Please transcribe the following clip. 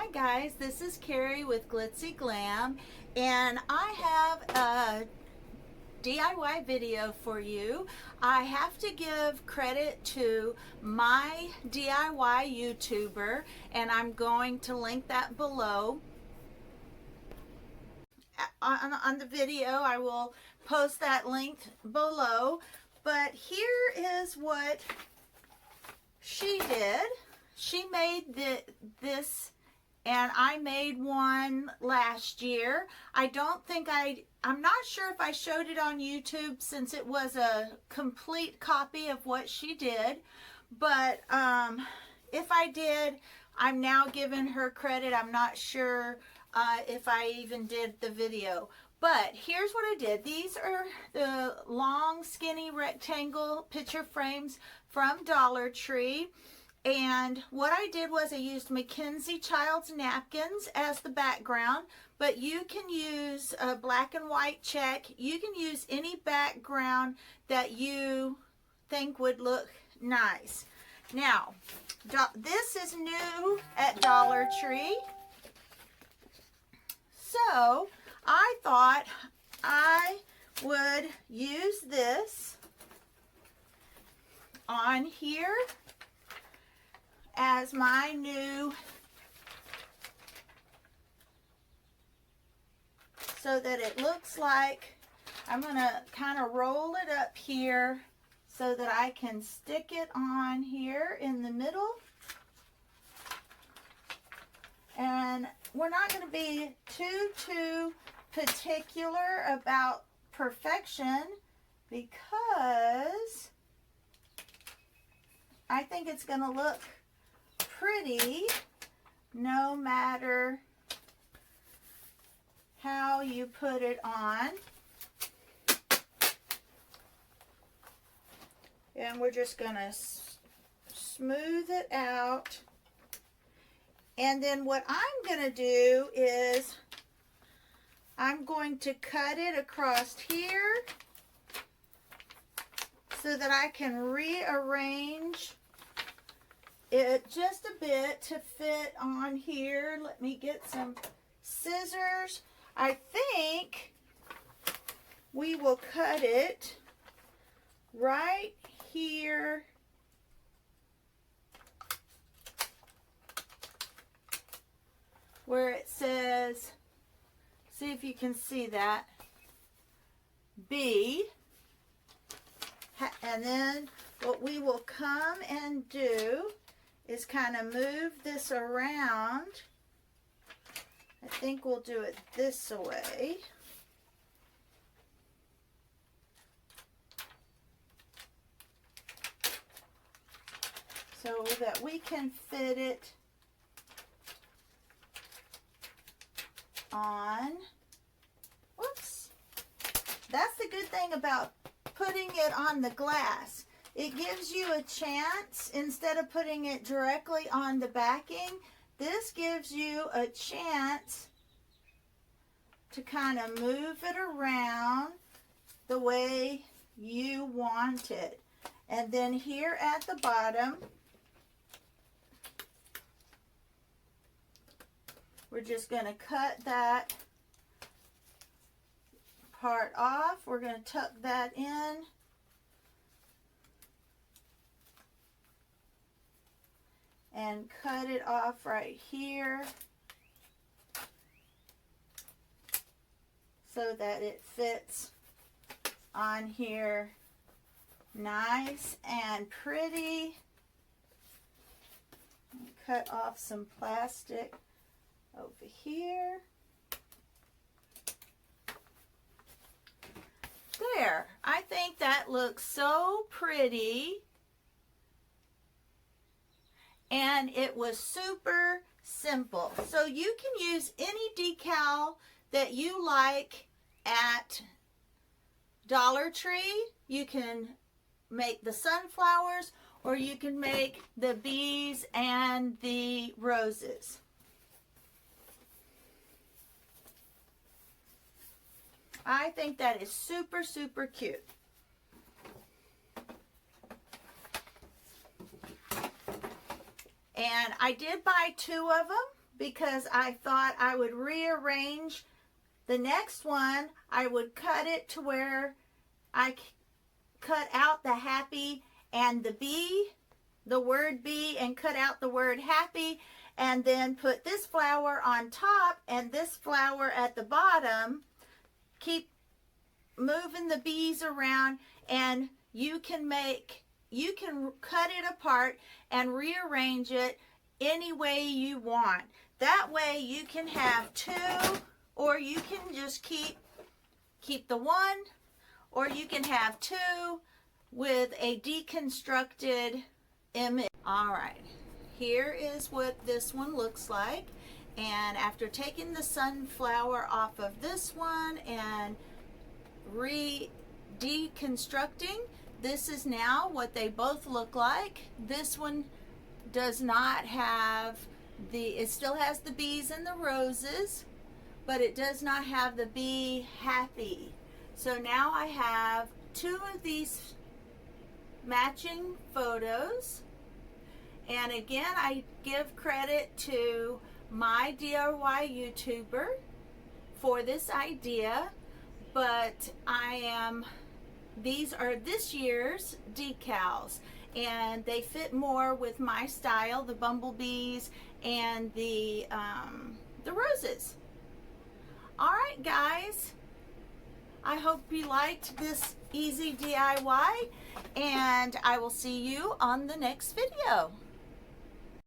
Hi guys, this is Carrie with Glitzy Glam, and I have a DIY video for you. I have to give credit to my DIY YouTuber, and I'm going to link that below. On the video, I will post that link below, but here is what she did. She made this, and I made one last year. I'm not sure if I showed it on YouTube since it was a complete copy of what she did, but if I did, I'm now giving her credit. I'm not sure if I even did the video. But here's what I did. These are the long, skinny rectangle picture frames from Dollar Tree. And what I did was I used Mackenzie Child's napkins as the background, but you can use a black and white check. You can use any background that you think would look nice. Now, this is new at Dollar Tree. So I thought I would use this on here as my new, so that it looks like, I'm going to kind of roll it up here so that I can stick it on here in the middle. And we're not going to be too particular about perfection, because I think it's going to look pretty no matter how you put it on. And we're just going to smooth it out. And then what I'm going to do is I'm going to cut it across here so that I can rearrange it just a bit to fit on here. Let me get some scissors. I think we will cut it right here where it says, see if you can see that, B. And then what we will come and do is kind of move this around. I think we'll do it this way. So that we can fit it on. Whoops. That's the good thing about putting it on the glass. It gives you a chance, instead of putting it directly on the backing, this gives you a chance to kind of move it around the way you want it. And then here at the bottom, we're just going to cut that part off. We're going to tuck that in. And cut it off right here so that it fits on here nice and pretty. Cut off some plastic over here. There. I think that looks so pretty. And it was super simple. So you can use any decal that you like at Dollar Tree. You can make the sunflowers, or you can make the bees and the roses. I think that is super cute. And I did buy 2 of them because I thought I would rearrange the next one. I would cut it to where I cut out the happy and the bee, the word bee, and cut out the word happy, and then put this flower on top and this flower at the bottom. Keep moving the bees around, and you can cut it apart and rearrange it any way you want. That way you can have two, or you can just keep the one, or you can have two with a deconstructed image. All right, here is what this one looks like. And after taking the sunflower off of this one and deconstructing, this is now what they both look like. This one does not have it still has the bees and the roses, but it does not have the bee happy. So now I have two of these matching photos. And again, I give credit to my DIY YouTuber for this idea, but these are this year's decals, and they fit more with my style, the bumblebees and the roses. All right, guys, I hope you liked this easy DIY, and I will see you on the next video.